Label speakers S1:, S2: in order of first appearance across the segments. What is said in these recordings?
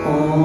S1: Namah Shivaya.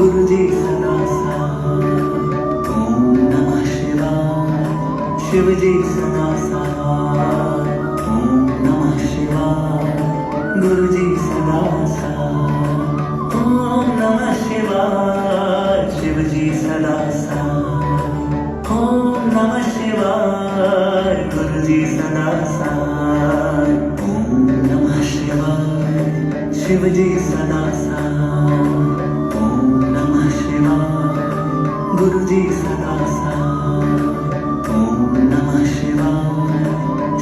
S1: गुरुजी सदा साथ, ओम शिवजी सदा साथ, ओम नमः शिवाय, गुरुजी सदा साथ, ओम नमः शिवाय, शिवजी सदा साथ, ओम नमः शिवाय, गुरुजी सदा साथ, ओम नमः शिवाय, शिवजी सदा साथ, ओम नमः शिवाय, गुरुजी सदा साथ, ओम नमः शिवाय,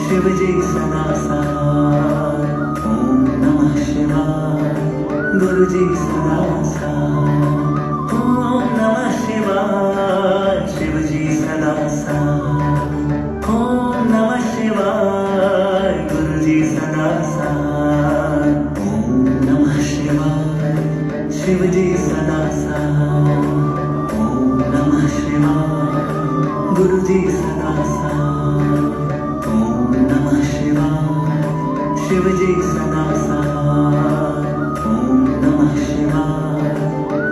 S1: शिवजी सदा साथ, ओम नमः शिवाय, गुरुजी सदा साथ, ओम नमः शिवाय, शिवजी सदा साथ, ओम नमः शिवाय, गुरुजी सदा साथ, ओम नमः शिवाय, शिवजी सदा साथ, ओम नमः शिवाय, गुरुजी सदा साथ, ओम नमः शिवाय, शिवजी सदा साथ, ओम नमः शिवाय,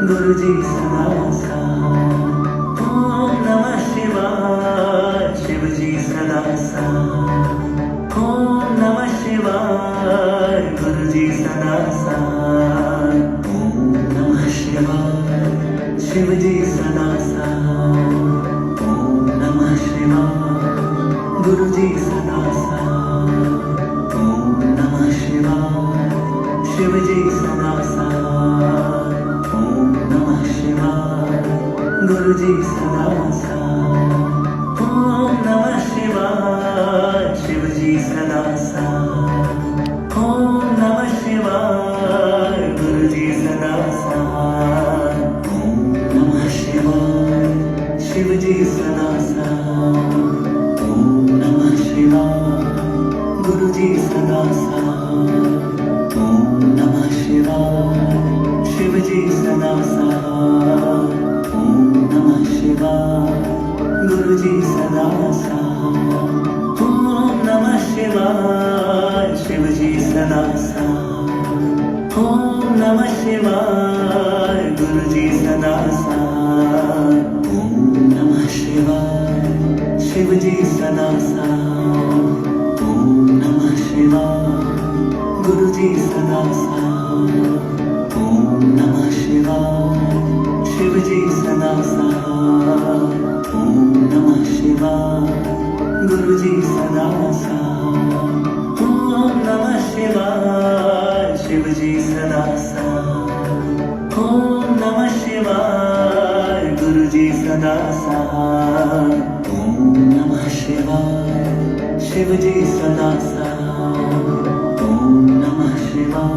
S1: गुरुजी सदा साथ, ओम नमः शिवाय, शिवजी सदा साथ, ओम नमः शिवाय, गुरुजी सदा साथ, ओम नमः शिवाय, शिवजी सदा साथ, ओम नमः शिवाय, गुरुजी सदा साथ, ओम नमः शिवाय, शिवजी सदा साथ, ओम नमः शिवाय, गुरुजी सदा साथ, ओम नमः शिवाय, शिवजी सदा साथ, ओम नमः शिवाय, गुरुजी सदा साथ, ओम नमः शिवाय, शिवजी सदा साथ, ओम नमः शिवाय, गुरुजी सदा साथ, ओम नमः शिवाय, शिवजी सदा साथ, ओम नमः शिवाय, गुरुजी सदा साथ, ओम नमः शिवाय, शिवजी सदा साथ, ओम नमः शिवाय, गुरुजी सदा साथ, ओम नमः शिवाय, शिवजी सदा साथ, ओम नमः शिवाय, गुरुजी सदा साथ, ओम नमः शिवाय, शिवजी सदा साथ, ओम नमः शिवाय, गुरुजी सदा साथ, ओम नमः शिवाय, शिवजी सदा साथ, ओम नमः शिवाय, गुरुजी सदा साथ, ओम नमः शिवाय, शिवजी सदा साथ, ओम नमः शिवाय,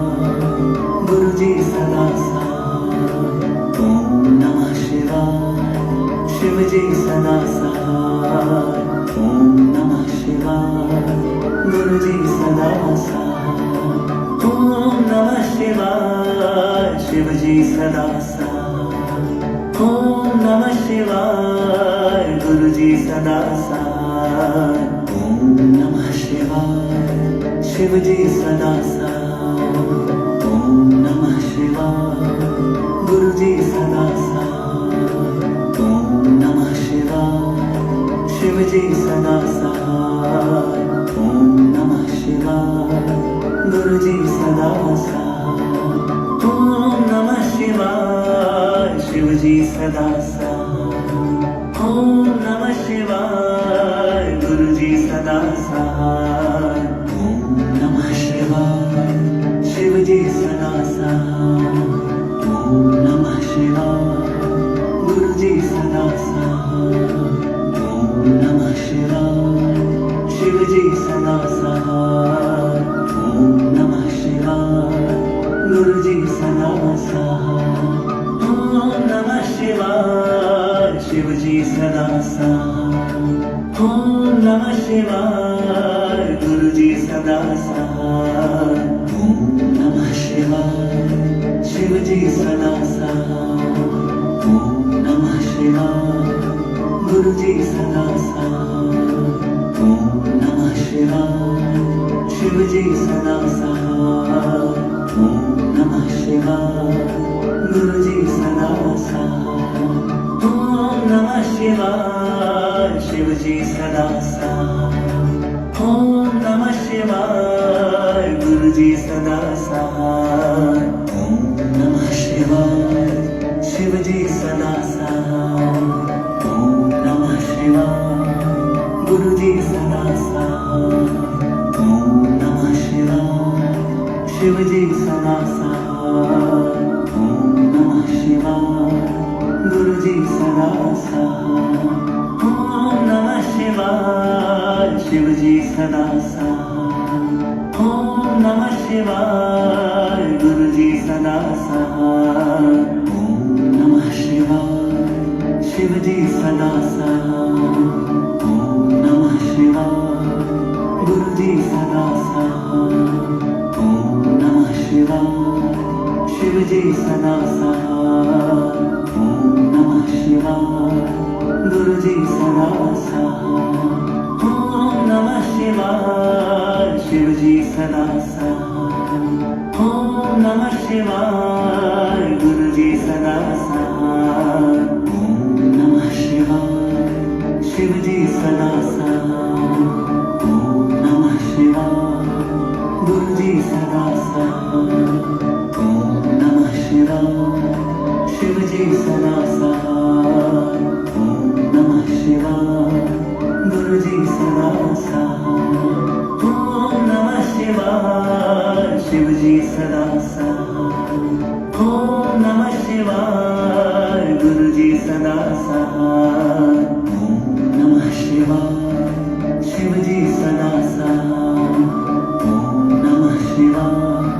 S1: गुरुजी सदा साथ, ओम नमः शिवाय, शिवजी सदा साथ, ओम नमः शिवाय, गुरुजी सदा साथ, ओम नमः शिवाय, शिवजी सदा साथ, ओम नमः शिवाय, गुरुजी सदा साथ, ओम नमः शिवाय, शिवजी सदा साथ, ओम नमः शिवाय, गुरुजी सदा साथ, ओम नमः शिवाय, शिवजी सदा साथ, ओम नमः शिवाय, गुरुजी सदा साथ, ओम नमः शिवाय, शिवजी सदा साथ, ओम नमः शिवाय, गुरुजी सदा साथ, ओम नमः शिवाय, शिवजी सदा साथ, ओम नमः शिवाय, गुरुजी सदा साथ, ओम नमः शिवाय, शिवजी सदा साथ, ओम नमः शिवाय, गुरुजी सदा साथ, ओम नमः शिवाय, शिवजी सदा साथ, ओम नमः शिवाय, गुरुजी सदा साथ, ओम नमः शिवाय, शिवजी सदा साथ, ओम नमः शिवाय, गुरुजी सदा साथ, ओम नमः शिवाय, शिवजी सदा साथ, ओम नमः शिवाय, गुरुजी सदा साथ, ओम नमः शिवाय, शिवजी सदा साथ. ओम नमः शिवाय गुरुजी सदा साथ. ओम नमः शिवाय शिवजी सदा साथ. ओम नमः शिवाय गुरुजी सदा साथ. ओम नमः शिवाय शिवजी सदा साथ. ओम नमः शिवाय गुरुजी सदा साथ. ओम नमः शिवाय शिवजी सदा साथ. ओम नमः शिवाय गुरुजी सदा साथ. ओम नमः शिवाय शिवजी सदा साथ. ओम नमः शिवाय गुरुजी सदा साथ. ओम नमः शिवाय शिवजी सदा साथ. ओम नमः शिवाय गुरुजी सदा साथ. ओम नमः शिवाय शिवजी सदा साथ. ओम नमः शिवाय गुरुजी सदा साथ. ओम नमः शिवाय शिवजी सदा साथ. ओम नमः शिवाय गुरुजी सदा साथ. ओम नमः शिवाय शिवजी सदा साथ. ओम नमः शिवाय गुरुजी सदा साथ. ओम नमः शिवाय शिवजी सदा साथ. ओम नमः शिवाय गुरुजी सदा साथ. ओम नमः शिवाय शिवजी सदा साथ. ओम नमः शिवाय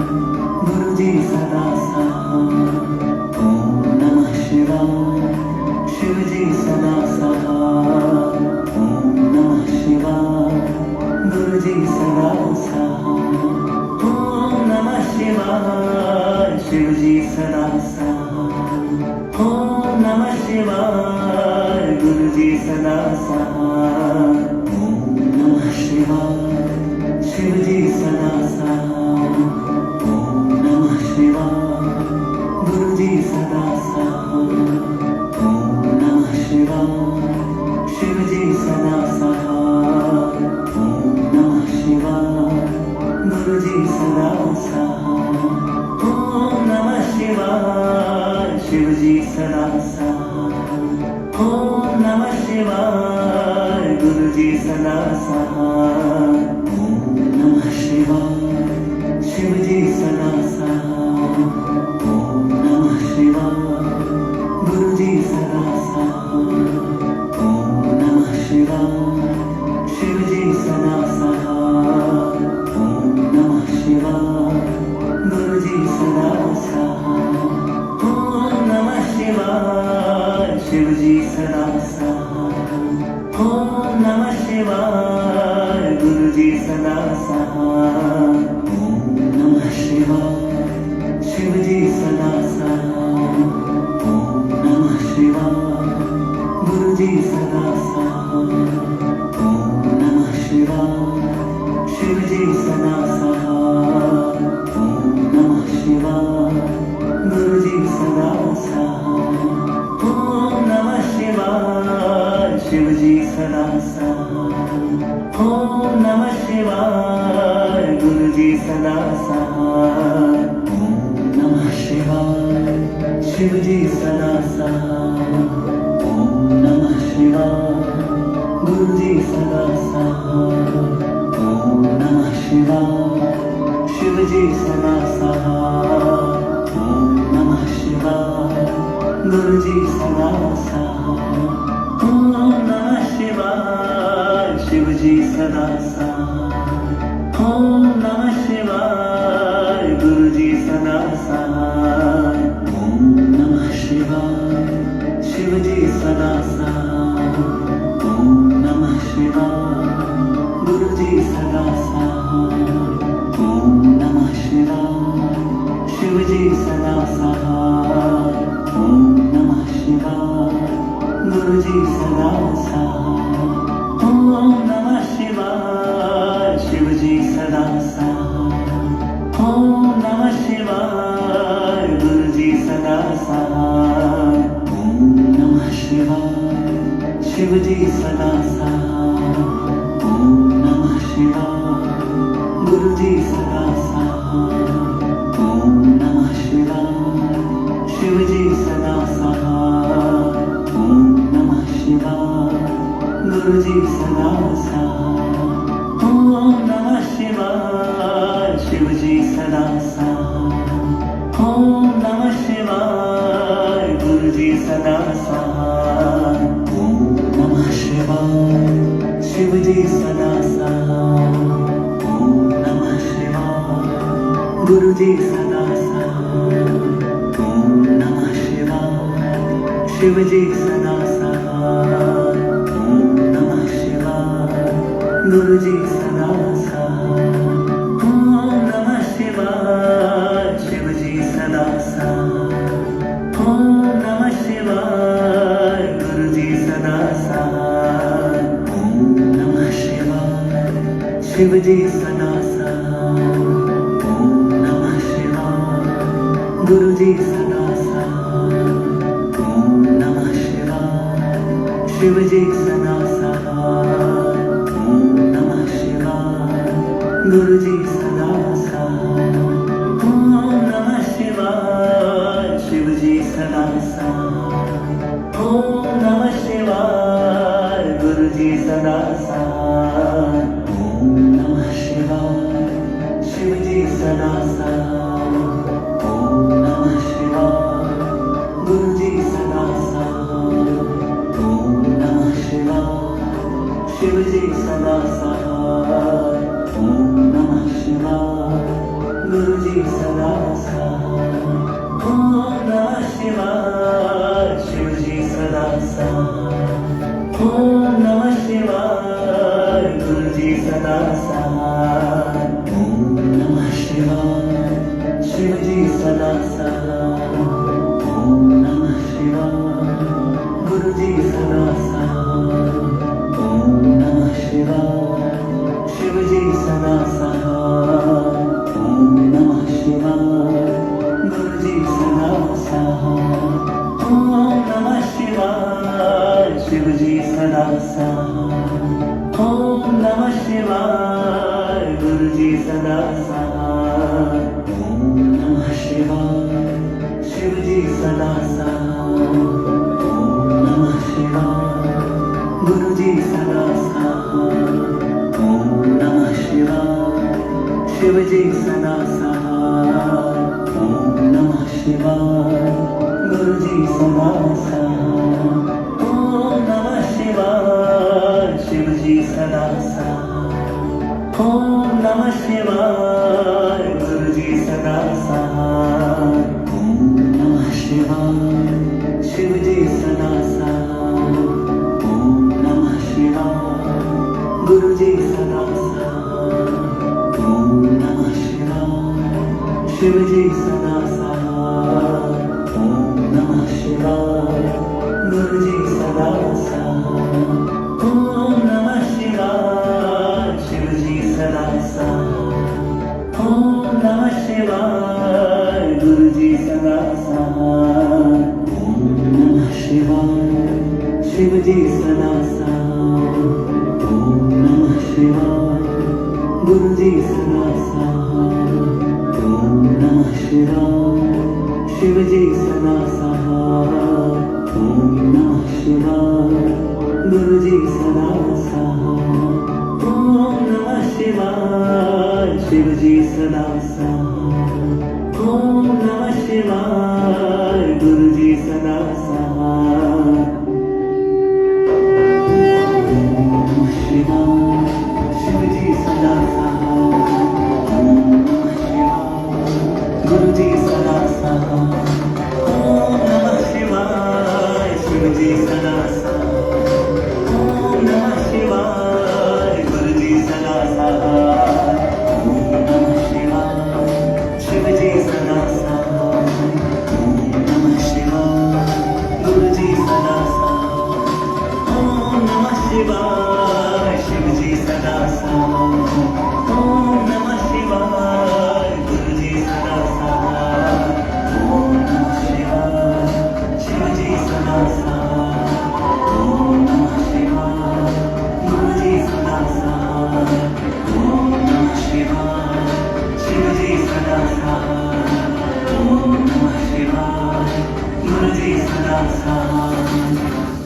S1: गुरुजी सदा साथ. ओम नमः शिवाय शिवजी सदा साथ. ओम नमः शिवाय गुरुजी सदा साथ. ओम नमः शिवाय शिवजी सदा साथ. ओम नमः शिवाय गुरुजी सदा साथ. ओम नमः शिवाय शिवजी सदा साथ. ओम नमः शिवाय गुरुजी सदा साथ. ओम नमः शिवाय शिवजी सदा साथ. ओम नमः शिवाय गुरुजी सदा साथ. ओम नमः शिवाय शिवजी सदा साथ. ओम नमः शिवाय गुरुजी सदा साथ. ओम नमः शिवाय शिवजी सदा साथ. ओम नमः शिवाय गुरुजी सदा साथ. ओम नमः शिवाय शिवजी सदा साथ. ओम नमः शिवाय गुरुजी सदा साथ. ओम नमः शिवाय शिवजी सदा साथ. ओम नमः शिवाय गुरुजी सदा साथ. ओम नमः शिवाय शिवजी सदा साथ. ओम नमः शिवाय गुरुजी सदा साथ. ओम नमः शिवाय शिवजी सदा साथ. ओम नमः शिवाय गुरुजी सदा साथ. ओम नमः शिवाय शिवजी सदा साथ. ओम नमः शिवाय गुरुजी सदा साथ. ओम नमः शिवाय शिवजी सदा साथ. ओम नमः शिवाय गुरुजी सदा साथ. ओम नमः शिवाय शिवजी सदा साथ. ओम नमः शिवाय गुरुजी सदा साथ. ओम नमः शिवाय शिवजी सदा साथ. ओम नमः शिवाय गुरुजी सदा साथ. ओम नमः शिवाय शिवजी सदा साथ. ओम नमः शिवाय गुरुजी सदा साथ. ओम नमः शिवाय शिवजी सदा साथ. ओम नमः शिवाय गुरुजी सदा साथ. ओम नमः शिवाय सदा सहाय ओम नमः शिवाय गुरुजी सदा सहाय ओम नमः शिवाय शिवजी सदा सहाय ओम नमः शिवाय गुरुजी सदा सहाय ओम नमः शिवाय शिवजी सदा सहाय ओम नमः शिवाय गुरुजी सदा सहाय ओम नमः शिवाय शिवजी सदा सहाय ओम नमः शिवाय गुरुजी सदा सहाय ओम नमः शिवाय शिवजी सदा सहाय ओम नमः शिवाय गुरुजी सदा सहाय ओम नमः शिवाय शिवजी सदा सहाय ओम नमः शिवाय गुरुजी सदा सहाय ओम नमः शिवाय शिवजी सदा सहाय ओम नमः शिवाय गुरुजी सदा सहाय ओम नमः शिवाय शिवजी सदा सहाय ओम नमः शिवाय गुरुजी सदा सहाय ओम नमः शिवाय शिवजी सदा सहाय ओम नमः शिवाय गुरुजी सदा सहाय ओम नमः शिवाय शिवजी सदा सहाय ओम नमः शिवाय गुरुजी सदा सहाय ओम नमः शिवाय शिवजी सदा सहाय ओम नमः शिवाय गुरुजी सदा सहाय ओम नमः शिवाय शिवजी सदा सहाय ओम नमः शिवाय गुरुजी सदा सहाय ओम नमः शिवाय शिवजी सदा सहाय ओम नमः शिवाय गुरुजी सदा सहाय ओम नमः शिवाय शिवजी सदा सहाय ओम नमः शिवाय गुरुजी सदा सहाय ओम नमः शिवाय शिवजी सदा सहाय ओम नमः शिवाय गुरुजी सदा सहाय ओम नमः शिवाय शिवजी सदा सहाय ओम नमः शिवाय गुरुजी सदा सहाय ओम नमः शिवाय शिवजी सदा सहाय ओम नमः शिवाय गुरुजी सदा सहाय ओम नमः शिवाय शिवजी सदा सहाय ओम नमः शिवाय गुरुजी सदा सहाय ओम नमः शिवाय शिवजी सदा सहाय ओम नमः शिवाय गुरुजी सदा सहाय ओम नमः शिवाय शिवजी सदा सहाय ओम नमः शिवाय गुरुजी सदा सहाय ओम नमः शिवाय शिवजी सदा सहाय ओम नमः शिवाय गुरुजी सदा सहाय ओम नमः शिवाय शिवजी सदा सहाय ओम नमः शिवाय गुरुजी सदा सहाय ओम नमः शिवाय शिवजी सदा सहाय ओम नमः शिवाय गुरुजी सदा सहाय ओम नमः शिवाय शिवजी सदा सहाय ओम नमः शिवाय गुरुजी सदा सहाय ओम नमः शिवाय शिवजी सदा सहाय ओम नमः शिवाय गुरुजी सदा सहाय ओम नमः शिवाय शिवजी सदा सहाय ओम नमः शिवाय गुरुजी सदा सहाय ओम नमः शिवाय शिवजी सदा सहाय ओम नमः शिवाय गुरुजी सदा सहाय ओम नमः शिवाय शिवजी सदा सहाय ओम नमः शिवाय गुरुजी सदा सहाय ओम नमः शिवाय शिवजी सदा सहाय ओम नमः शिवाय सदा सहाय